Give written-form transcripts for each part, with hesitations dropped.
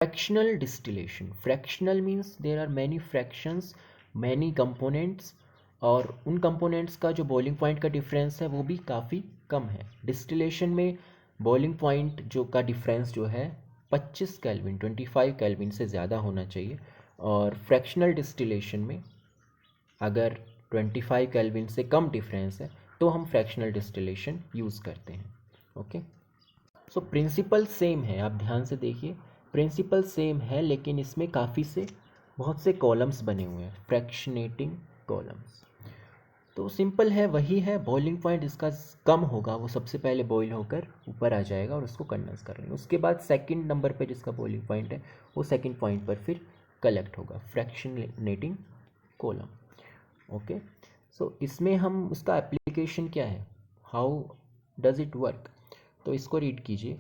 Fractional distillation, fractional means there are many fractions, many components, और उन components का जो बॉइलिंग पॉइंट का डिफरेंस है वो भी काफ़ी कम है। डिस्टिलेशन में बॉइलिंग पॉइंट जो का डिफरेंस जो है 25 केल्विन 25 केल्विन से ज़्यादा होना चाहिए, और फ्रैक्शनल डिस्टिलेशन में अगर 25 केल्विन से कम डिफरेंस है तो हम फ्रैक्शनल डिस्टिलेशन यूज़ करते हैं। ओके, सो प्रिंसिपल सेम है, आप ध्यान से देखिए, प्रिंसिपल सेम है, लेकिन इसमें बहुत से कॉलम्स बने हुए हैं, फ्रैक्शनेटिंग कॉलम्स। तो सिंपल है, वही है, बॉइलिंग पॉइंट इसका कम होगा, वो सबसे पहले बॉईल होकर ऊपर आ जाएगा और उसको कंडेंस कर लेंगे। उसके बाद सेकंड नंबर पे जिसका बॉइलिंग पॉइंट है वो सेकंड पॉइंट पर फिर कलेक्ट होगा, फ्रैक्शनेटिंग कॉलम। ओके, सो इसमें हम उसका एप्लीकेशन क्या है, हाउ डज इट वर्क, तो इसको रीड कीजिए।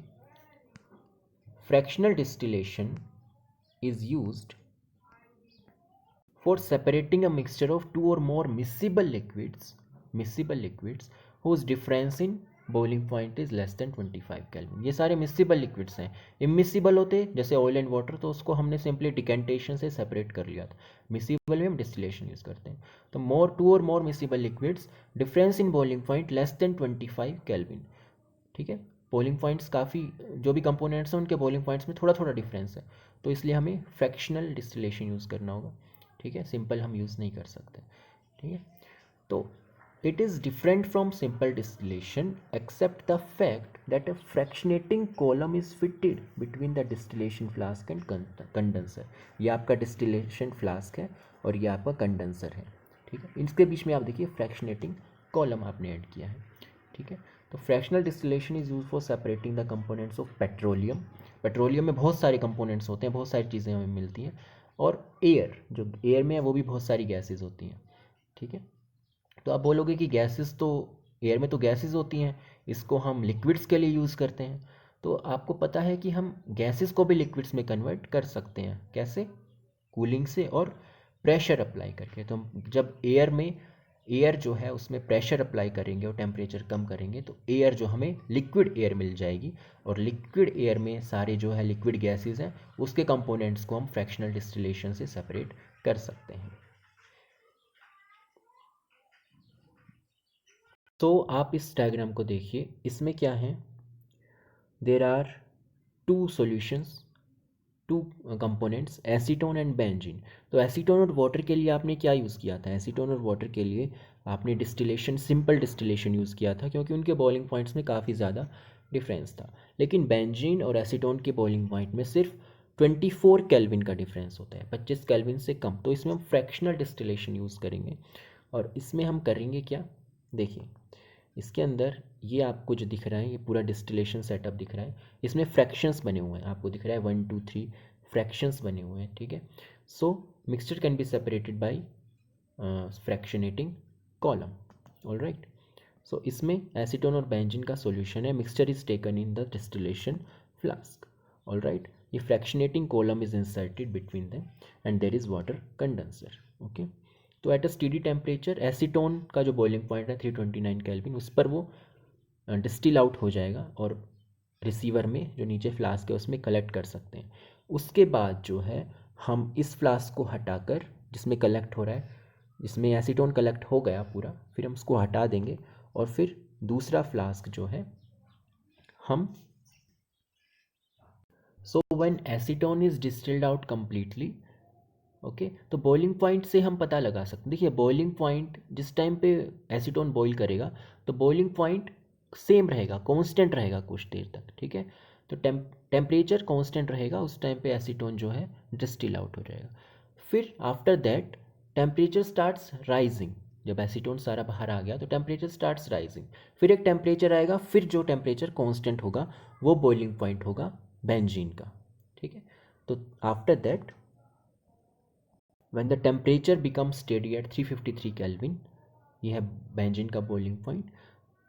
Fractional distillation is used for separating a mixture of two or more miscible liquids whose difference in boiling point is less than 25 kelvin. ये सारे मिसिबल लिक्विड्स हैं। Immiscible होते जैसे oil and water, तो उसको हमने सिंपली डिकेंटेशन से separate कर लिया था। मिसिबल में हम डिस्टिलेशन यूज़ करते हैं। तो टू और more miscible liquids, difference in boiling point less than 25 kelvin. ठीक है, बॉइलिंग पॉइंट्स काफ़ी, जो भी कंपोनेंट्स हैं उनके बॉइलिंग पॉइंट्स में थोड़ा थोड़ा डिफरेंस है, तो इसलिए हमें फ्रैक्शनल डिस्टिलेशन यूज़ करना होगा। ठीक है, सिंपल हम यूज़ नहीं कर सकते। ठीक है, तो it is different from simple distillation except the fact that a fractionating column is fitted between the distillation flask and condenser. ये आपका डिस्टिलेशन फ्लास्क है और ये आपका कंडेंसर है। ठीक है, इसके बीच में आप देखिए फ्रैक्शनेटिंग कॉलम आपने ऐड किया है। ठीक है, तो fractional distillation is use for separating the components of petroleum. Petroleum में बहुत सारे कंपोनेंट्स होते हैं, बहुत सारी चीज़ें हमें मिलती हैं, और एयर, जो एयर में है वो भी बहुत सारी गैसेस होती हैं। ठीक है, तो आप बोलोगे कि गैसेस तो, एयर में तो गैसेस होती हैं, इसको हम लिक्विड्स के लिए यूज़ करते हैं। तो आपको पता है कि हम गैसेस को भी लिक्विड्स में कन्वर्ट कर सकते हैं, कैसे, कूलिंग से और प्रेशर अप्लाई करके। तो हम जब एयर जो है उसमें प्रेशर अप्लाई करेंगे और टेम्परेचर कम करेंगे तो एयर जो हमें लिक्विड एयर मिल जाएगी, और लिक्विड एयर में सारे जो है लिक्विड गैसेस हैं उसके कंपोनेंट्स को हम फ्रैक्शनल डिस्टिलेशन से सेपरेट कर सकते हैं। तो आप इस डायग्राम को देखिए, इसमें क्या है, there are two solutions, two components, acetone and benzene. तो एसीटोन और वाटर के लिए आपने क्या यूज़ किया था, एसीटोन और वाटर के लिए आपने डिस्टिलेशन, सिंपल डिस्टिलेशन यूज़ किया था, क्योंकि उनके बॉइलिंग पॉइंट्स में काफ़ी ज़्यादा डिफरेंस था। लेकिन बेंजीन और एसीटोन के बॉइलिंग पॉइंट में सिर्फ 24 केल्विन का डिफरेंस होता है, 25 केल्विन से कम। तो इसमें हम फ्रैक्शनल डिस्टिलेशन यूज़ करेंगे, और इसमें हम करेंगे क्या, देखिए इसके अंदर ये आपको जो दिख रहा है, ये पूरा डिस्टिलेशन सेटअप दिख रहा है, इसमें फ्रैक्शंस बने हुए हैं, आपको दिख रहा है 1 2 3 फ्रैक्शंस बने हुए हैं। ठीक है, so mixture can be separated by fractionating column. All right, so इसमें एसीटोन और बेंजीन का सॉल्यूशन है, mixture is taken in the distillation flask. All right, ये fractionating column is inserted between them and there is water condenser. Okay, तो at a steady temperature acetone का जो boiling point है 329 kelvin, उस पर वो डिस्टिल आउट हो जाएगा और रिसीवर में जो नीचे फ्लास्क है उसमें कलेक्ट कर सकते हैं। उसके बाद जो है हम इस फ्लास्क को हटाकर, जिसमें कलेक्ट हो रहा है, जिसमें एसीटोन कलेक्ट हो गया पूरा, फिर हम उसको हटा देंगे और फिर दूसरा फ्लास्क जो है हम, so when acetone is distilled out completely, okay, तो बॉइलिंग पॉइंट से हम पता लगा सकते, देखिए बॉइलिंग पॉइंट जिस टाइम पे एसीटोन बॉईल करेगा तो बॉइलिंग पॉइंट सेम रहेगा, कांस्टेंट रहेगा कुछ देर तक। ठीक है, तो टेम्परेचर कांस्टेंट रहेगा, उस टाइम पे एसीटोन जो है डिस्टिल आउट हो जाएगा। फिर after that temperature starts rising, जब एसीटोन सारा बाहर आ गया तो टेम्परेचर स्टार्ट्स राइजिंग, फिर एक टेम्परेचर आएगा, फिर जो टेम्परेचर कांस्टेंट होगा वो बॉइलिंग पॉइंट होगा बेंजीन का। ठीक है, तो after that when the temperature becomes steady at 353 kelvin, ये है बेंजीन का बॉइलिंग पॉइंट,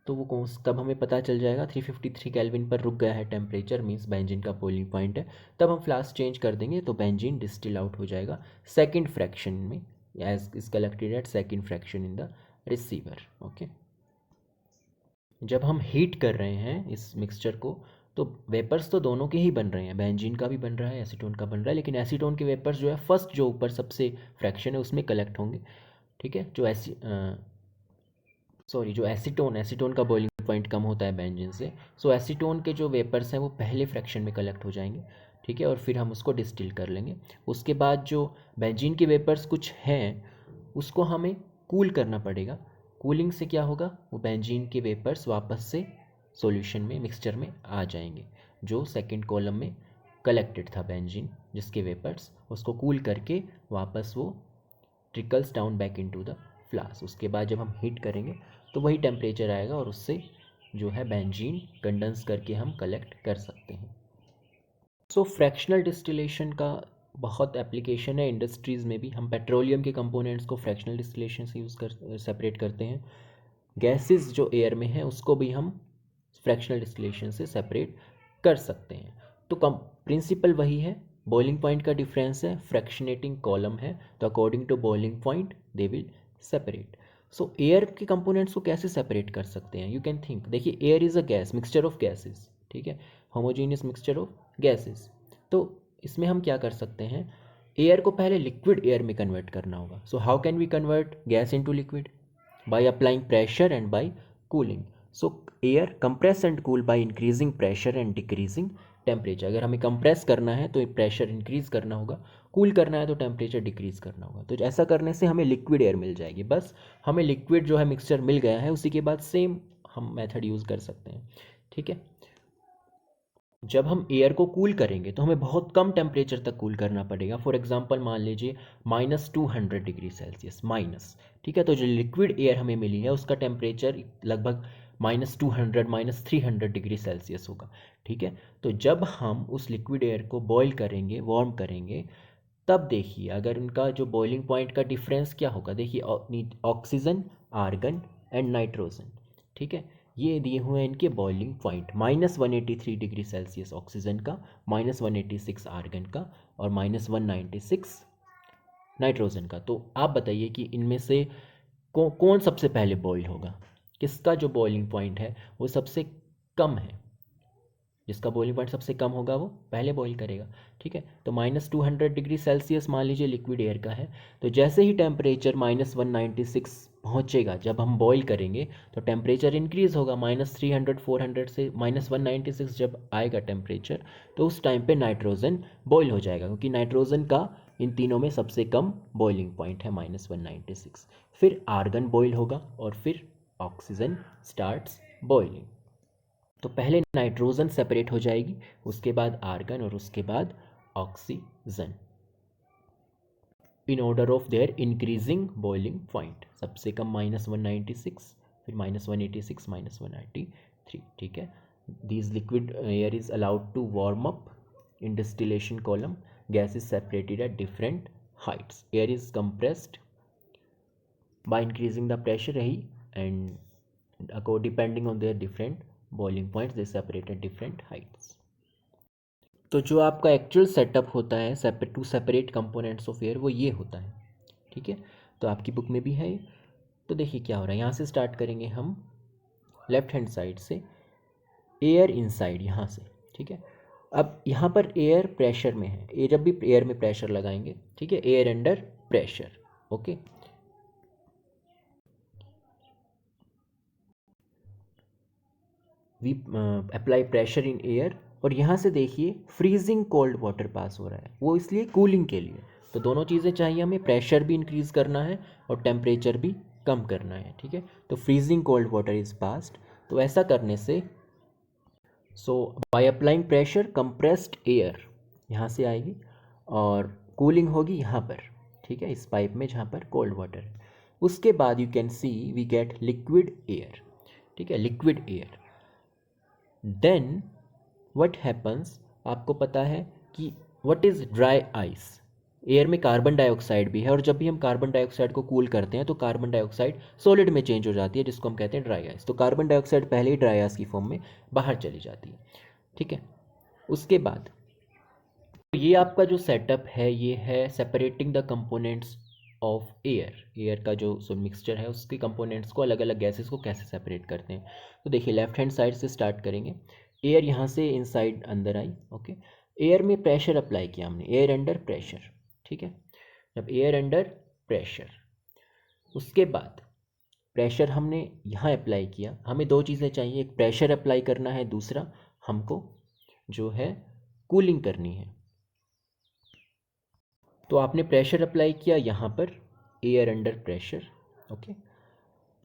तो वो कौन, तब हमें पता चल जाएगा 353 केल्विन पर रुक गया है टेम्परेचर, मीन्स बेंजीन का बॉइलिंग पॉइंट है। तब हम फ्लास्क चेंज कर देंगे तो बेंजीन डिस्टिल आउट हो जाएगा सेकंड फ्रैक्शन में, as is collected at second fraction in the receiver. Okay, जब हम हीट कर रहे हैं इस मिक्सचर को तो वेपर्स तो दोनों के ही बन रहे हैं, बेंजीन का भी बन रहा है, एसीटोन का बन रहा है, लेकिन एसीटोन के वेपर्स जो है फर्स्ट जो ऊपर सबसे फ्रैक्शन है उसमें कलेक्ट होंगे, ठीक है। जो एसीटोन का बॉइलिंग पॉइंट कम होता है बेंजीन से, सो एसीटोन के जो वेपर्स हैं वो पहले फ्रैक्शन में कलेक्ट हो जाएंगे, ठीक है, और फिर हम उसको डिस्टिल कर लेंगे। उसके बाद जो बेंजीन के वेपर्स कुछ हैं उसको हमें कूल करना पड़ेगा। कूलिंग से क्या होगा, वो बेंजीन के वेपर्स वापस से सॉल्यूशन में, मिक्सचर में आ जाएंगे। जो सेकंड कॉलम में कलेक्टेड था बेंजीन जिसके वेपर्स, उसको कूल करके वापस वो trickles down back into the flask. उसके बाद जब हम हीट करेंगे तो वही टेम्परेचर आएगा और उससे जो है बेंजीन कंडेंस करके हम कलेक्ट कर सकते हैं। सो फ्रैक्शनल डिस्टिलेशन का बहुत एप्लीकेशन है इंडस्ट्रीज़ में भी। हम पेट्रोलियम के कंपोनेंट्स को फ्रैक्शनल डिस्टिलेशन से सेपरेट करते हैं। गैसेस जो एयर में है उसको भी हम फ्रैक्शनल डिस्टिलेशन से सेपरेट कर सकते हैं। तो कम प्रिंसिपल वही है, बॉइलिंग पॉइंट का डिफरेंस है, फ्रैक्शनेटिंग कॉलम है, तो according to boiling point they will separate. So air के कंपोनेंट्स को कैसे सेपरेट कर सकते हैं, यू कैन थिंक, देखिए air is a gas, mixture of gases, ठीक है, होमोजीनियस मिक्सचर ऑफ गैसेस। तो इसमें हम क्या कर सकते हैं, एयर को पहले लिक्विड एयर में कन्वर्ट करना होगा। So how can we convert gas into liquid, by applying pressure and by cooling. So air compress and cool by increasing pressure and decreasing temperature. अगर हमें कंप्रेस करना है तो प्रेशर इंक्रीज करना होगा, कूल करना है तो टेम्परेचर डिक्रीज करना होगा। तो ऐसा करने से हमें लिक्विड एयर मिल जाएगी। बस हमें लिक्विड जो है मिक्सचर मिल गया है, उसी के बाद सेम हम मेथड यूज़ कर सकते हैं, ठीक है। जब हम एयर को कूल करेंगे तो हमें बहुत कम टेम्परेचर तक कूल करना पड़ेगा। फॉर एग्जांपल मान लीजिए -200 डिग्री सेल्सियस माइनस, ठीक है। तो जो लिक्विड एयर हमें मिली है उसका टेम्परेचर लगभग -200 -300 डिग्री सेल्सियस होगा, ठीक है। तो जब हम उस लिक्विड एयर को बॉईल करेंगे, वार्म करेंगे, तब देखिए अगर उनका जो बॉइलिंग पॉइंट का डिफरेंस क्या होगा, देखिए ऑक्सीजन, आर्गन एंड नाइट्रोजन, ठीक है, ये दिए हुए हैं इनके boiling point. -183 degree Celsius oxygen का, -186 आर्गन का और -196 नाइट्रोजन का। तो आप बताइए कि इनमें से कौन सबसे पहले बॉईल होगा, किसका जो बॉइलिंग पॉइंट है वो सबसे कम है, जिसका बॉइलिंग पॉइंट सबसे कम होगा वो पहले बॉईल करेगा, ठीक है। तो -200 डिग्री सेल्सियस मान लीजिए लिक्विड एयर का है, तो जैसे ही टेम्परेचर -196 पहुंचेगा, जब हम बॉईल करेंगे तो टेम्परेचर इंक्रीज़ होगा, -300 400 से -196 जब आएगा टेम्परेचर, तो उस टाइम पे नाइट्रोजन बॉईल हो जाएगा, क्योंकि नाइट्रोजन का इन तीनों में सबसे कम बॉइलिंग पॉइंट है -196। फिर आर्गन बॉईल होगा और फिर ऑक्सीजन स्टार्ट्स बॉइलिंग। तो पहले नाइट्रोजन सेपरेट हो जाएगी, उसके बाद आर्गन और उसके बाद oxygen, in order of their increasing boiling point. सबसे कम -196, फिर -186, -193, ठीक है। These liquid air is allowed to warm up in distillation column, gas is separated at different heights, air is compressed by increasing the pressure रही, and depending on their different boiling points they separate at different heights। तो जो आपका actual setup होता है to separate components of air वो ये होता है, ठीक है। तो आपकी बुक में भी है ये। तो देखिए क्या हो रहा है, यहाँ से स्टार्ट करेंगे हम लेफ्ट हैंड साइड से, एयर इनसाइड यहाँ से, ठीक है। अब यहाँ पर एयर प्रेशर में है, ये जब भी एयर में प्रेशर लगाएंगे, ठीक है, air under pressure, okay. We apply pressure in air, और यहाँ से देखिए फ्रीजिंग कोल्ड वाटर पास हो रहा है, वो इसलिए कूलिंग के लिए। तो दोनों चीज़ें चाहिए हमें, प्रेशर भी इंक्रीज़ करना है और टेम्परेचर भी कम करना है, ठीक है। तो freezing cold water is passed. तो ऐसा करने से, so by applying pressure compressed air यहाँ से आएगी और कूलिंग होगी यहाँ पर, ठीक है, इस पाइप में जहाँ पर कोल्ड वाटर है। उसके बाद you can see we get liquid air, ठीक है, liquid air. Then what happens, आपको पता है कि what is dry ice, air में कार्बन डाइऑक्साइड भी है, और जब भी हम कार्बन डाइऑक्साइड को कूल करते हैं तो कार्बन डाइऑक्साइड सॉलिड में चेंज हो जाती है, जिसको हम कहते हैं ड्राई आइस। तो कार्बन डाइऑक्साइड पहले ही ड्राई आइस की फॉर्म में बाहर चली जाती है, ठीक है। उसके बाद ये आपका जो सेटअप है ये है separating the components of air, air का जो मिक्सचर है उसके कंपोनेंट्स को, अलग अलग गैसेस को कैसे सेपरेट करते हैं। तो देखिए लेफ्ट हैंड साइड से स्टार्ट करेंगे, एयर यहाँ से इनसाइड अंदर आई, ओके। एयर में प्रेशर अप्लाई किया हमने, एयर अंडर प्रेशर, ठीक है। जब एयर अंडर प्रेशर, उसके बाद प्रेशर हमने यहाँ अप्लाई किया। हमें दो चीज़ें चाहिए, एक प्रेशर अप्लाई करना है, दूसरा हमको जो है कूलिंग करनी है। तो आपने प्रेशर अप्लाई किया यहाँ पर, एयर अंडर प्रेशर, ओके।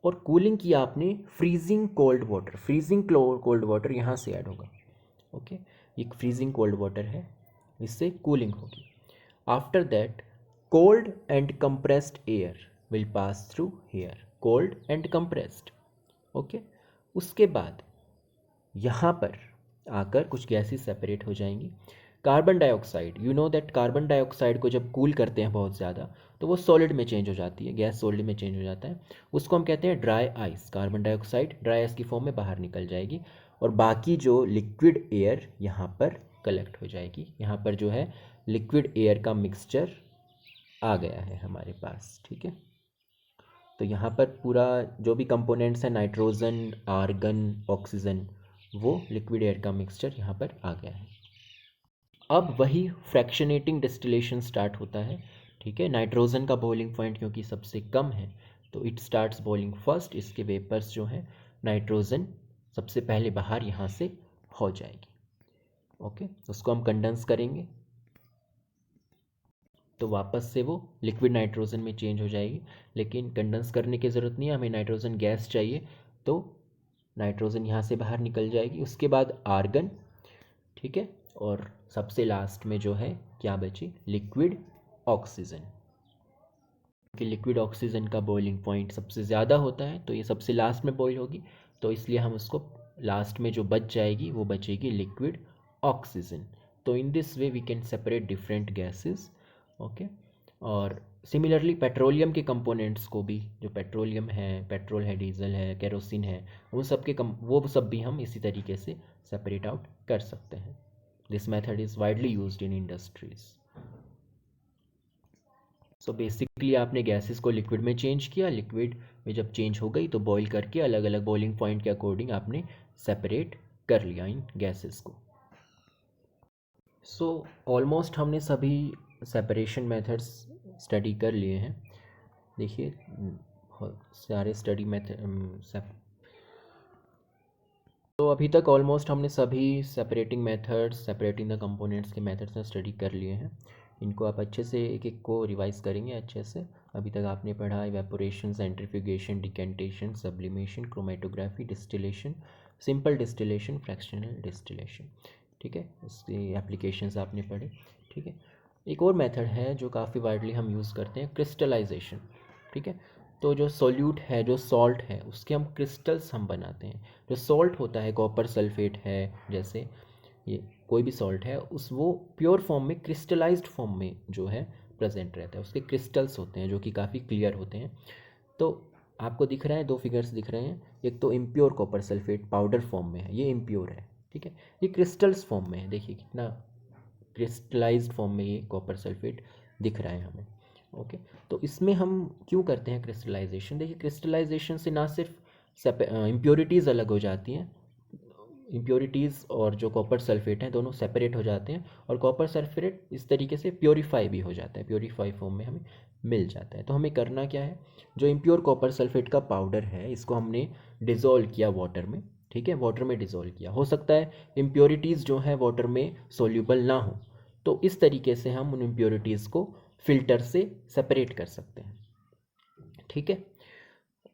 और कूलिंग किया आपने freezing cold water, freezing cold water यहाँ से ऐड होगा, ओके। एक फ्रीजिंग कोल्ड वाटर है, इससे कूलिंग होगी। After that cold and compressed air will pass through here, cold and compressed, okay. उसके बाद यहाँ पर आकर कुछ गैसेस सेपरेट हो जाएंगी। Carbon dioxide, you know that carbon dioxide को जब कूल करते हैं बहुत ज़्यादा तो वो सॉलिड में चेंज हो जाती है, गैस सॉलिड में चेंज हो जाता है, उसको हम कहते हैं dry ice. Carbon dioxide dry ice की फॉर्म में बाहर निकल जाएगी और बाकी जो लिक्विड एयर यहाँ पर कलेक्ट हो जाएगी। यहाँ पर जो है लिक्विड एयर का मिक्सचर आ गया है हमारे पास, ठीक है। तो यहाँ पर पूरा जो भी कंपोनेंट्स हैं, नाइट्रोजन, आर्गन, ऑक्सीजन, वो लिक्विड एयर का मिक्सचर यहाँ पर आ गया है। अब वही फ्रैक्शनेटिंग डिस्टिलेशन स्टार्ट होता है, ठीक है। नाइट्रोजन का बॉइलिंग पॉइंट क्योंकि सबसे कम है तो इट स्टार्ट्स बॉइलिंग फर्स्ट, इसके वेपर्स जो है नाइट्रोजन सबसे पहले बाहर यहाँ से हो जाएगी, ओके। उसको हम कंडेंस करेंगे तो वापस से वो लिक्विड नाइट्रोजन में चेंज हो जाएगी, लेकिन कंडेंस करने की ज़रूरत नहीं है, हमें नाइट्रोजन गैस चाहिए तो नाइट्रोजन यहाँ से बाहर निकल जाएगी। उसके बाद आर्गन, ठीक है। और सबसे लास्ट में जो है क्या बची, लिक्विड ऑक्सीजन। कि लिक्विड ऑक्सीजन का बॉइलिंग पॉइंट सबसे ज़्यादा होता है तो ये सबसे लास्ट में बॉइल होगी, तो इसलिए हम उसको लास्ट में जो बच जाएगी वो बचेगी लिक्विड ऑक्सीजन। तो in this way we can separate different gases, okay. और सिमिलरली पेट्रोलियम के कंपोनेंट्स को भी, जो पेट्रोलियम है, पेट्रोल है, डीजल है, केरोसिन है, उन सब के वो सब भी हम इसी तरीके से सेपरेट आउट कर सकते हैं। This method is widely used in industries. So basically आपने गैसेस को लिक्विड में चेंज किया, लिक्विड में जब चेंज हो गई तो बॉईल करके अलग अलग बॉइलिंग पॉइंट के अकॉर्डिंग आपने सेपरेट कर लिया इन गैसेस को। सो ऑलमोस्ट हमने सभी सेपरेशन मेथड्स स्टडी कर लिए हैं। देखिए सारे स्टडी मेथड, तो अभी तक ऑलमोस्ट हमने सभी separating methods, separating the components के मेथड्स में स्टडी कर लिए हैं। इनको आप अच्छे से एक एक को रिवाइज करेंगे अच्छे से। अभी तक आपने पढ़ा evaporation, centrifugation, decantation, sublimation, chromatography, distillation, simple distillation, fractional distillation, ठीक है। उसकी एप्लीकेशंस आपने पढ़े, ठीक है। एक और मेथड है जो काफ़ी वाइडली हम यूज़ करते हैं, क्रिस्टलाइजेशन, ठीक है। तो जो सॉल्यूट है, जो सॉल्ट है, उसके हम क्रिस्टल्स हम बनाते हैं। जो सॉल्ट होता है, कॉपर सल्फेट है, जैसे ये कोई भी सॉल्ट है, उस वो प्योर फॉर्म में, क्रिस्टलाइज्ड फॉर्म में जो है प्रेजेंट रहता है, उसके क्रिस्टल्स होते हैं जो कि काफ़ी क्लियर होते हैं। तो आपको दिख रहा है, दो फिगर्स दिख रहे हैं, एक तो impure copper sulphate powder form में है, ये इम्प्योर है, ठीक है। ये क्रिस्टल्स फॉर्म में है, देखिए कितना क्रिस्टलाइज्ड फॉर्म में ये कॉपर सल्फेट दिख रहा है हमें, ओके। तो इसमें हम क्यों करते हैं क्रिस्टलाइजेशन? देखिए क्रिस्टलाइजेशन से ना सिर्फ इम्प्योरिटीज़ अलग हो जाती हैं, इम्प्योरिटीज़ और जो कॉपर सल्फेट हैं दोनों सेपरेट हो जाते हैं, और कॉपर सल्फेट इस तरीके से प्योरीफाई भी हो जाता है, प्योरीफाई फॉर्म में हमें मिल जाता है। तो हमें करना क्या है, जो इम्प्योर कॉपर सल्फेट का पाउडर है इसको हमने डिज़ोल्व किया वाटर में, ठीक है। वाटर में डिज़ोल्व किया, हो सकता है इम्प्योरिटीज़ जो है वाटर में सोल्यूबल ना हो, तो इस तरीके से हम उन इम्प्योरिटीज़ को फिल्टर से सेपरेट कर सकते हैं, ठीक है।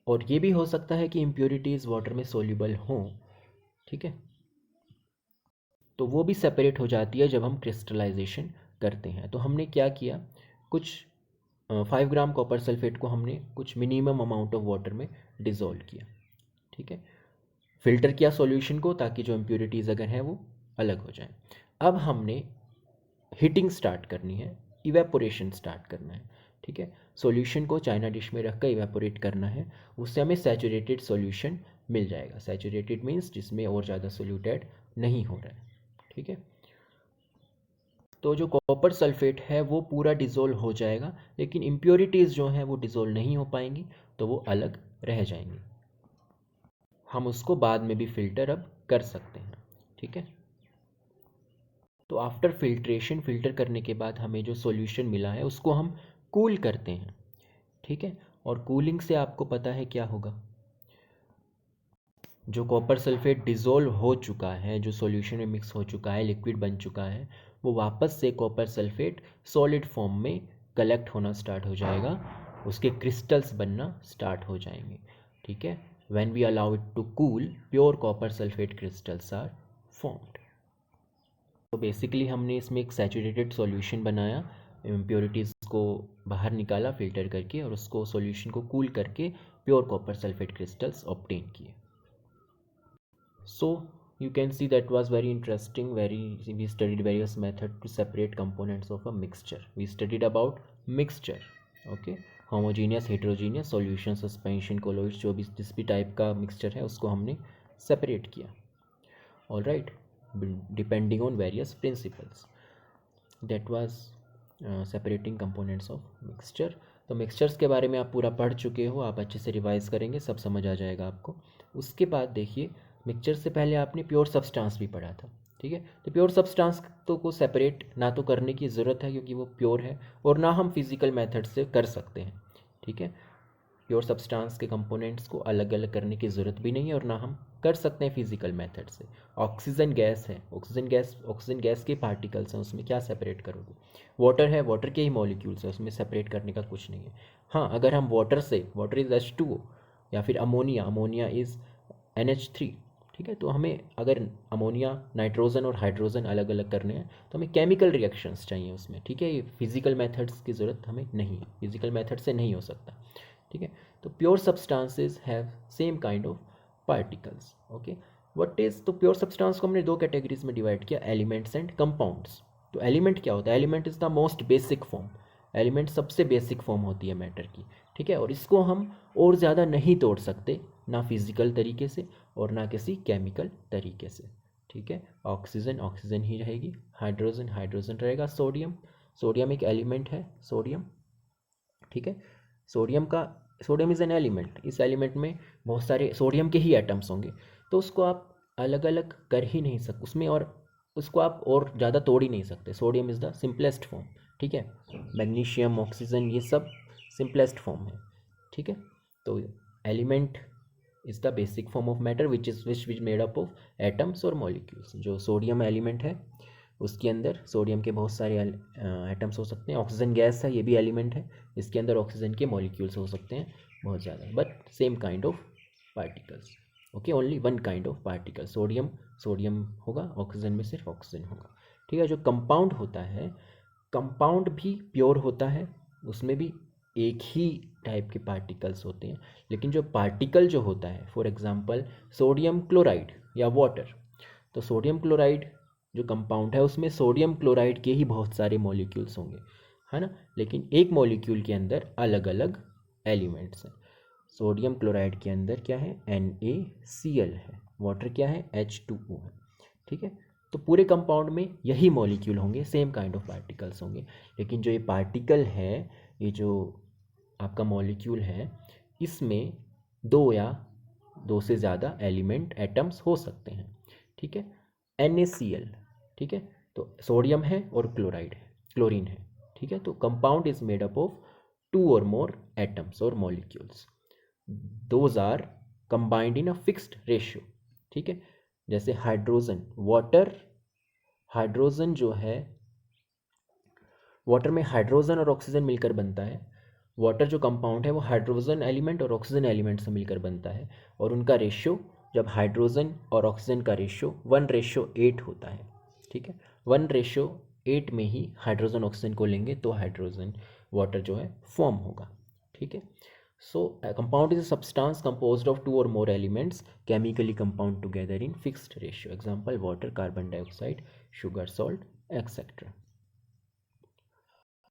और ये भी हो सकता है कि इम्प्योरिटीज़ वाटर में सोल्यूबल हों, ठीक है, तो वो भी सेपरेट हो जाती है जब हम क्रिस्टलाइजेशन करते हैं। तो हमने क्या किया, कुछ 5 ग्राम कॉपर सल्फेट को हमने कुछ मिनिमम अमाउंट ऑफ वाटर में डिज़ोल्व किया, ठीक है। फिल्टर किया सॉल्यूशन को ताकि जो इम्प्योरिटीज़ अगर हैं वो अलग हो जाएं। अब हमने हीटिंग स्टार्ट करनी है, इवेपोरेशन स्टार्ट करना है, ठीक है। सॉल्यूशन को चाइना डिश में रखकर इवेपोरेट करना है, उससे हमें सैचुरेटेड सॉल्यूशन मिल जाएगा। सैचुरेटेड मीन्स जिसमें और ज़्यादा सोल्यूट ऐड नहीं हो रहा है, ठीक है। तो जो कॉपर सल्फेट है वो पूरा डिज़ोल्व हो जाएगा, लेकिन इम्प्योरिटीज़ जो हैं वो डिज़ोल्व नहीं हो पाएंगी, तो वो अलग रह जाएंगी। हम उसको बाद में भी फ़िल्टर अब कर सकते हैं, ठीक है। ठीक है। तो आफ्टर फिल्ट्रेशन, फिल्टर करने के बाद हमें जो सॉल्यूशन मिला है उसको हम कूल करते हैं, ठीक है। और कूलिंग से आपको पता है क्या होगा, जो कॉपर सल्फेट डिज़ोल्व हो चुका है, जो सॉल्यूशन में मिक्स हो चुका है, लिक्विड बन चुका है, वो वापस से कॉपर सल्फेट सॉलिड फॉर्म में कलेक्ट होना स्टार्ट हो जाएगा, उसके क्रिस्टल्स बनना स्टार्ट हो जाएंगे, ठीक है। When we allow it to cool, pure copper sulphate crystals are formed. तो बेसिकली हमने इसमें एक सैचुरेटेड सॉल्यूशन बनाया, इम्प्योरिटीज़ को बाहर निकाला फिल्टर करके, और उसको सॉल्यूशन को कूल करके pure copper sulphate crystals obtain किए। So you can see that was very interesting. We studied various methods to separate components of a mixture. We studied about mixture, okay, homogeneous, heterogeneous, solution, suspension, colloids, जो भी जिस भी type का mixture है उसको हमने separate किया, all right, depending on various principles. That was separating components of mixture. तो मिक्सचर्स के बारे में आप पूरा पढ़ चुके हो, आप अच्छे से रिवाइज करेंगे सब समझ आ जाएगा आपको। उसके बाद देखिए, मिक्सचर से पहले आपने प्योर सब्सटेंस भी पढ़ा था, ठीक है। तो प्योर सब्सटेंस तो को सेपरेट ना तो करने की ज़रूरत है क्योंकि वो प्योर है, और ना हम फिज़िकल मेथड से कर सकते हैं, ठीक है। प्योर सब्सटेंस के कंपोनेंट्स को अलग अलग करने की ज़रूरत भी नहीं है, और ना हम कर सकते हैं फिजिकल मेथड से। ऑक्सीजन गैस है, ऑक्सीजन गैस के पार्टिकल्स हैं, उसमें क्या सेपरेट करोगे। वाटर है, वाटर के ही मॉलिक्यूल्स हैं, उसमें सेपरेट करने का कुछ नहीं है। हाँ, अगर हम वाटर से, वाटर इज़ H2O, या फिर अमोनिया इज़ NH3, ठीक है। तो हमें अगर अमोनिया, नाइट्रोजन और हाइड्रोजन अलग अलग करने हैं तो हमें केमिकल रिएक्शंस चाहिए उसमें, ठीक है। ये फिजिकल मेथड्स की ज़रूरत हमें नहीं है, फिजिकल मेथड से नहीं हो सकता, ठीक है। तो pure substances have same kind of particles, okay. What is, तो प्योर सब्सटेंस को हमने दो कैटेगरीज में डिवाइड किया, एलिमेंट्स एंड कंपाउंड्स। तो एलिमेंट क्या होता है, element is the most basic form, element सबसे बेसिक फॉर्म होती है मैटर की, ठीक है। और इसको हम और ज़्यादा नहीं तोड़ सकते, ना फिजिकल तरीके से और ना किसी केमिकल तरीके से, ठीक है। ऑक्सीजन ऑक्सीजन ही रहेगी, हाइड्रोजन हाइड्रोजन रहेगा, सोडियम एक एलिमेंट है, सोडियम, ठीक है। सोडियम इज़ एन एलिमेंट, इस एलिमेंट में बहुत सारे सोडियम के ही एटम्स होंगे, तो उसको आप अलग अलग कर ही नहीं सकते उसमें, और उसको आप और ज़्यादा तोड़ ही नहीं सकते। Sodium is the simplest form, ठीक है। मैग्नीशियम, ऑक्सीजन, ये सब सिंपलेस्ट फॉर्म है, ठीक है। तो element is the basic form of matter which made up of atoms और मॉलिक्यूल्स। जो सोडियम एलिमेंट है उसके अंदर सोडियम के बहुत सारे एटम्स हो सकते हैं। ऑक्सीजन गैस है, ये भी एलिमेंट है, इसके अंदर ऑक्सीजन के मॉलिक्यूल्स हो सकते हैं बहुत ज़्यादा, but same kind of particles, okay, only one kind of particle. Sodium होगा, ऑक्सीजन में सिर्फ ऑक्सीजन होगा, ठीक है। जो कंपाउंड होता है, कंपाउंड भी प्योर होता है, उसमें भी एक ही टाइप के पार्टिकल्स होते हैं, लेकिन जो पार्टिकल जो होता है, फॉर एग्जांपल सोडियम क्लोराइड या वाटर, तो सोडियम क्लोराइड जो कंपाउंड है उसमें सोडियम क्लोराइड के ही बहुत सारे मॉलिक्यूल्स होंगे, है ना, लेकिन एक मॉलिक्यूल के अंदर अलग अलग एलिमेंट्स हैं। सोडियम क्लोराइड के अंदर क्या है, NaCl है, वाटर क्या है, H2O है, ठीक है। तो पूरे कंपाउंड में यही मॉलिक्यूल होंगे, सेम काइंड ऑफ पार्टिकल्स होंगे, लेकिन जो ये पार्टिकल है, ये जो आपका मॉलिक्यूल है, इसमें दो या दो से ज़्यादा एलिमेंट एटम्स हो सकते हैं, ठीक है। NaCl, ठीक है। तो सोडियम है और क्लोराइड है, क्लोरीन है, ठीक है। तो compound is made up of 2 और मोर एटम्स और molecules, those are combined in a fixed ratio, ठीक है। जैसे हाइड्रोजन, हाइड्रोजन जो है, वाटर में हाइड्रोजन और ऑक्सीजन मिलकर बनता है। वाटर जो कंपाउंड है वो हाइड्रोजन एलिमेंट और ऑक्सीजन एलिमेंट से मिलकर बनता है, और उनका रेशियो, जब हाइड्रोजन और ऑक्सीजन का रेशियो 1:8 होता है, ठीक है। 1:8 में ही हाइड्रोजन ऑक्सीजन को लेंगे तो हाइड्रोजन वाटर जो है फॉर्म होगा, ठीक है। सो compound is a substance composed of 2 और more elements chemically compound together in fixed ratio, example water, carbon dioxide, sugar, salt, etcetera.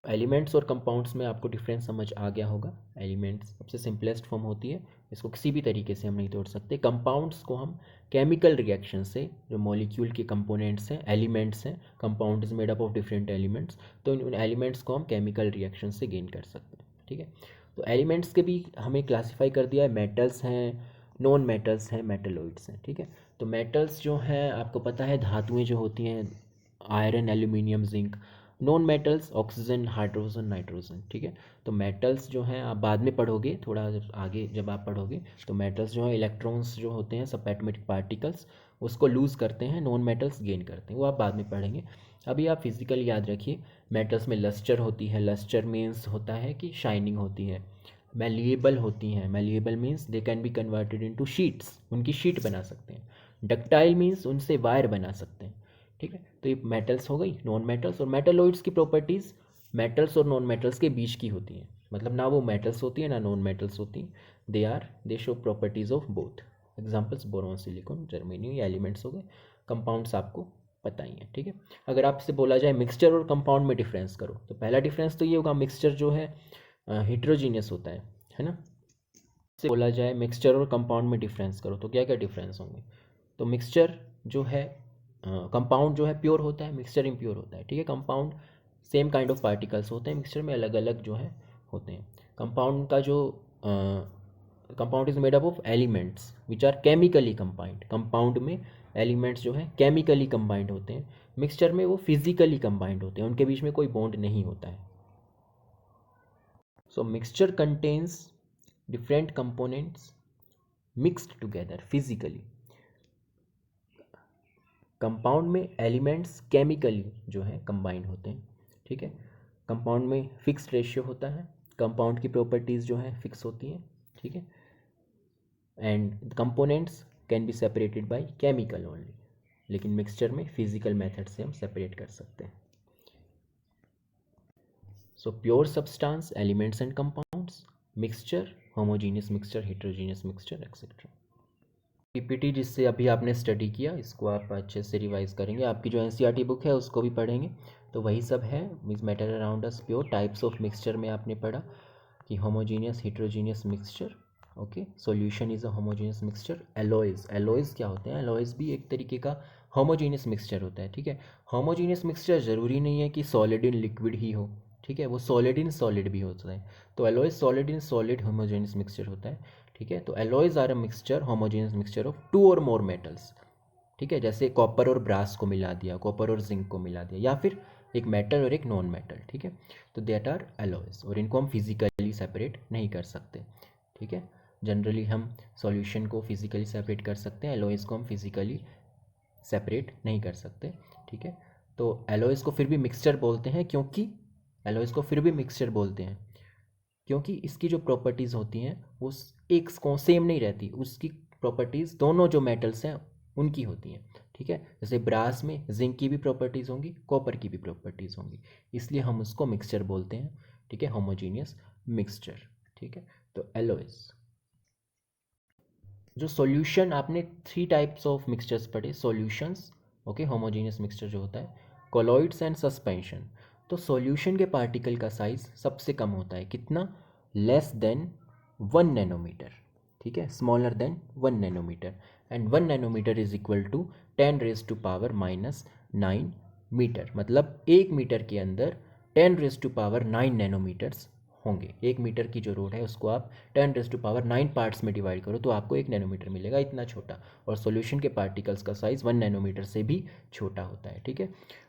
Elements और कंपाउंड्स में आपको डिफरेंस समझ आ गया होगा। एलिमेंट्स सबसे सिंपलेस्ट फॉर्म होती है, इसको किसी भी तरीके से हम नहीं तोड़ सकते। कंपाउंड्स को हम केमिकल रिएक्शन से, जो मॉलिक्यूल के कंपोनेंट्स हैं, एलिमेंट्स हैं, compound is made up of different elements, तो उन एलिमेंट्स को हम केमिकल रिएक्शन से गेन कर सकते हैं, ठीक है। तो एलिमेंट्स के भी हमें क्लासीफाई कर दिया है, मेटल्स हैं, नॉन मेटल्स हैं, मेटलॉइड्स हैं, ठीक है। तो मेटल्स जो हैं आपको पता है धातुएं जो होती हैं iron, aluminium, zinc. Non metals oxygen, hydrogen, nitrogen, ठीक है। तो मेटल्स जो हैं आप बाद में पढ़ोगे, थोड़ा आगे जब आप पढ़ोगे तो मेटल्स जो है इलेक्ट्रॉन्स जो होते हैं सब एटॉमिक पार्टिकल्स उसको लूज़ करते हैं, नॉन मेटल्स गेन करते हैं, वो आप बाद में पढ़ेंगे। अभी आप फिजिकल याद रखिए, मेटल्स में लस्टर होती है, लस्टर मीन्स होता है कि शाइनिंग होती है। मैलिएबल होती हैं, malleable means they can be converted into sheets, उनकी शीट बना सकते हैं। डक्टाइल मीन्स उनसे वायर बना सकते हैं, ठीक है। तो ये मेटल्स हो गई, नॉन मेटल्स। और मेटलॉइड्स की प्रॉपर्टीज़ मेटल्स और नॉन मेटल्स के बीच की होती हैं, मतलब ना वो मेटल्स होती है ना नॉन मेटल्स होती हैं, दे show properties of both. Examples boron, silicon, germanium, ये एलिमेंट्स हो गए। कंपाउंड्स आपको पता ही है, ठीक है। अगर आपसे बोला जाए मिक्सचर और कंपाउंड में डिफरेंस करो, तो पहला डिफरेंस तो ये होगा, मिक्सचर जो है हिट्रोजीनियस होता है ना। से बोला जाए मिक्सचर और कंपाउंड में डिफरेंस करो तो क्या क्या डिफरेंस होंगे। तो मिक्सचर जो है कंपाउंड जो है प्योर होता है, मिक्सचर इम्प्योर होता है, ठीक है। Compound same kind of particles होते हैं, मिक्सचर में अलग अलग जो है होते हैं। कंपाउंड का जो compound is made up of elements which are chemically combined. Compound में एलिमेंट्स जो है केमिकली कंबाइंड होते हैं, मिक्सचर में वो फिजिकली कंबाइंड होते हैं, उनके बीच में कोई बॉन्ड नहीं होता है। So mixture contains different components mixed together physically। Compound में एलिमेंट्स केमिकली जो है कंबाइंड होते हैं, ठीक है। कंपाउंड में फिक्स रेशियो होता है, कंपाउंड की प्रॉपर्टीज़ जो है फिक्स होती हैं, ठीक है। And components can be separated by chemical only, लेकिन मिक्सचर में फिजिकल मेथड से हम सेपरेट कर सकते हैं। So pure substance, elements and compounds, mixture, homogeneous mixture, heterogeneous mixture, etcetera. PPT जिससे अभी आपने स्टडी किया इसको आप अच्छे से रिवाइज करेंगे, आपकी जो एनसीईआरटी बुक है उसको भी पढ़ेंगे, तो वही सब है। Means matter around us pure, types of mixture में आपने पढ़ा कि homogeneous, heterogeneous mixture, okay. Solution is a homogeneous mixture. Alloys, alloys क्या होते हैं, एलॉयज़ भी एक तरीके का होमोजीनियस मिक्सचर होता है, ठीक है। होमोजीनियस मिक्सचर ज़रूरी नहीं है कि सॉलिड इन लिक्विड ही हो, ठीक है, वो सॉलिड इन सॉलिड भी होता है। तो alloys solid in solid homogeneous mixture होता है, ठीक है। तो alloys are a mixture, homogeneous mixture of two और मोर मेटल्स, ठीक है। जैसे कॉपर और ब्रास को मिला दिया, कॉपर और जिंक को मिला दिया, या फिर एक मेटल और एक नॉन मेटल, ठीक है। तो दैट आर एलॉयज, और इनको हम फिजिकली सेपरेट नहीं कर सकते, ठीक है। जनरली हम सॉल्यूशन को फिजिकली सेपरेट कर सकते हैं, एलॉयज को हम फिजिकली सेपरेट नहीं कर सकते, ठीक है। तो एलॉयज को फिर भी मिक्सचर बोलते हैं, क्योंकि एलॉयज को फिर भी मिक्सचर बोलते हैं क्योंकि इसकी जो प्रॉपर्टीज़ होती हैं वो एक को सेम नहीं रहती, उसकी प्रॉपर्टीज़ दोनों जो मेटल्स हैं उनकी होती हैं, ठीक है। जैसे ब्रास में जिंक की भी प्रॉपर्टीज़ होंगी, कॉपर की भी प्रॉपर्टीज़ होंगी, इसलिए हम उसको मिक्सचर बोलते हैं, ठीक है, होमोजीनियस मिक्सचर, ठीक है। तो एलॉयज जो सॉल्यूशन, आपने 3 टाइप्स ऑफ मिक्सचर्स पढ़े, सॉल्यूशंस, ओके, होमोजीनियस मिक्सचर जो होता है, कोलॉइड्स एंड सस्पेंशन। तो सॉल्यूशन के पार्टिकल का साइज सबसे कम होता है, कितना, लेस देन 1 नैनोमीटर, ठीक है, smaller than 1 nanometre. And 1 nanometre is equal to 10⁻⁹ metre, मतलब 1 मीटर के अंदर 10⁻⁹ नैनोमीटर्स होंगे। 1 मीटर की जो रोड है उसको आप 10⁻⁹ पार्ट्स में डिवाइड करो तो आपको 1 नैनोमीटर मिलेगा, इतना छोटा। और सॉल्यूशन के पार्टिकल्स का साइज़ 1 नैनोमीटर से भी छोटा होता है, ठीक है।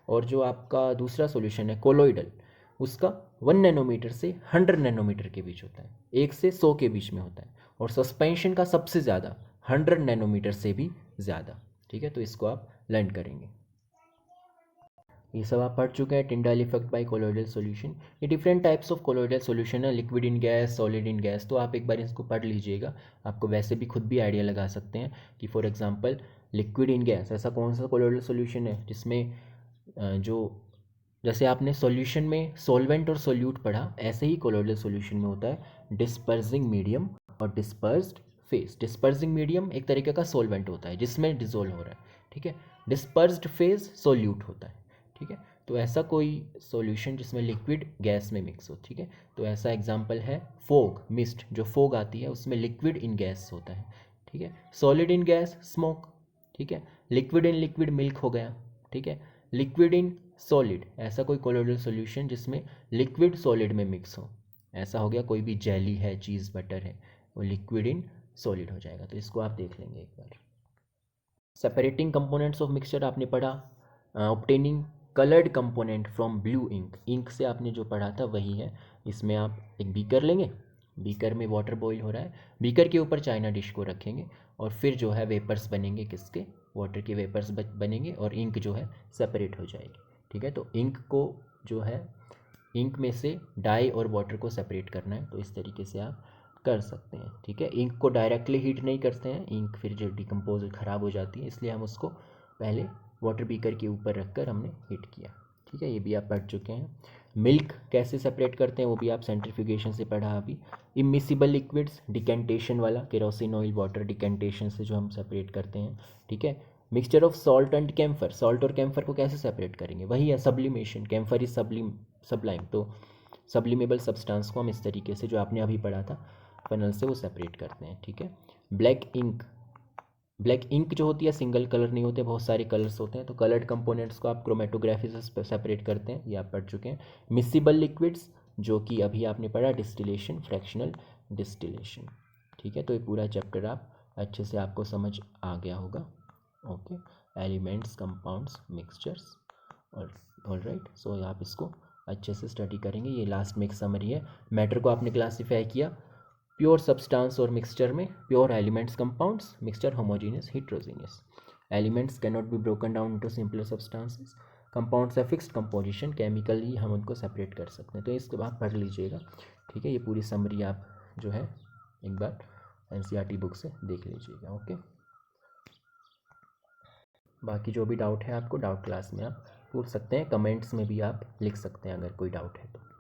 और जो आपका दूसरा सॉल्यूशन है कोलोइडल, उसका 1 नैनोमीटर से 100 नैनोमीटर के बीच होता है, 1 से 100 के बीच में होता है। और सस्पेंशन का सबसे ज़्यादा 100 नैनोमीटर से भी ज़्यादा, ठीक है। तो इसको आप लर्न करेंगे। ये सब आप पढ़ चुके हैं, Tyndall effect by colloidal solution. ये different types of colloidal solution है, liquid in gas, solid in gas, तो आप एक बार इसको पढ़ लीजिएगा, आपको वैसे भी खुद भी आइडिया लगा सकते हैं कि for example liquid in gas ऐसा कौन सा कोलोइडल सॉल्यूशन है जिसमें जो, जैसे आपने सॉल्यूशन में सॉल्वेंट और सोल्यूट पढ़ा, ऐसे ही कोलोइडल सॉल्यूशन में होता है डिस्पर्सिंग मीडियम और डिस्पर्स्ड फेज। डिस्पर्सिंग मीडियम एक तरीके का सॉल्वेंट होता है जिसमें डिजोल्व हो रहा है, ठीक है। डिस्पर्स्ड फेज सोल्यूट होता है, ठीक है। तो ऐसा कोई सॉल्यूशन जिसमें लिक्विड गैस में मिक्स हो, ठीक है। तो ऐसा एग्जांपल है फोग, मिस्ट, जो फोग आती है उसमें लिक्विड इन गैस होता है, ठीक है। सॉलिड इन गैस स्मोक, ठीक है। लिक्विड इन लिक्विड मिल्क हो गया, ठीक है। लिक्विड इन सॉलिड, ऐसा कोई कोलोइडल सॉल्यूशन जिसमें लिक्विड सॉलिड में मिक्स हो, ऐसा हो गया कोई भी जेली है, चीज़ बटर है, वो लिक्विड इन सॉलिड हो जाएगा। तो इसको आप देख लेंगे एक बार। सेपरेटिंग कंपोनेंट्स ऑफ मिक्सचर आपने पढ़ा। Obtaining coloured component from blue ink, ink से आपने जो पढ़ा था वही है। इसमें आप एक बीकर लेंगे, बीकर में वाटर बॉईल हो रहा है, बीकर के ऊपर चाइना डिश को रखेंगे और फिर जो है वेपर्स बनेंगे, किसके, वाटर के वेपर्स बनेंगे और इंक जो है सेपरेट हो जाएगी। ठीक है, तो इंक को जो है, इंक में से डाई और वाटर को सेपरेट करना है, तो इस तरीके से आप कर सकते हैं। ठीक है, इंक को डायरेक्टली हीट नहीं करते हैं, इंक फिर जो डिकम्पोज ख़राब हो जाती है, इसलिए हम उसको पहले वाटर बीकर के ऊपर रखकर हमने हीट किया। ठीक है, ये भी आप पढ़ चुके हैं। मिल्क कैसे सेपरेट करते हैं वो भी आप सेंट्रीफ्यूगेशन से पढ़ा अभी। इमिसिबल लिक्विड्स, डिकेंटेशन वाला, केरोसिन ऑयल वाटर डिकेंटेशन से जो हम सेपरेट करते हैं। ठीक है, mixture of salt and camphor, salt और कैम्फर को कैसे सेपरेट करेंगे, वही है सब्लिमेशन, कैम्फर इज सबलाइम, तो सब्लिमेबल सब्सटेंस को हम इस तरीके से जो आपने अभी पढ़ा था फनल से वो सेपरेट करते हैं। ठीक है, ब्लैक इंक, ब्लैक इंक जो होती है सिंगल कलर नहीं होते, बहुत सारे कलर्स होते हैं, तो कलर्ड कंपोनेंट्स को आप क्रोमेटोग्राफी से सेपरेट करते हैं, ये आप पढ़ चुके हैं। मिसिबल लिक्विड्स, जो कि अभी आपने पढ़ा डिस्टिलेशन, फ्रैक्शनल डिस्टिलेशन। ठीक है, तो ये पूरा चैप्टर आप अच्छे से आपको समझ आ गया होगा। ओके, एलिमेंट्स, कंपाउंड्स, मिक्सचर्स, और ऑल राइट, सो आप इसको अच्छे से स्टडी करेंगे। ये लास्ट में एक समरी है। मैटर को आपने क्लासीफाई किया प्योर सब्सटेंस और मिक्सचर में, pure elements, compounds, mixture homogeneous, heterogeneous. Elements can not be broken down into simpler substances, compounds है फिक्स्ड कंपोजिशन, केमिकली हम उनको सेपरेट कर सकते हैं। तो इसको आप पढ़ लीजिएगा। ठीक है, ये पूरी समरी आप जो है एक बार एनसीईआरटी बुक से देख लीजिएगा। ओके, बाकी जो भी डाउट है आपको, डाउट क्लास में आप पूछ सकते हैं, कमेंट्स में भी आप लिख सकते हैं अगर कोई डाउट है तो।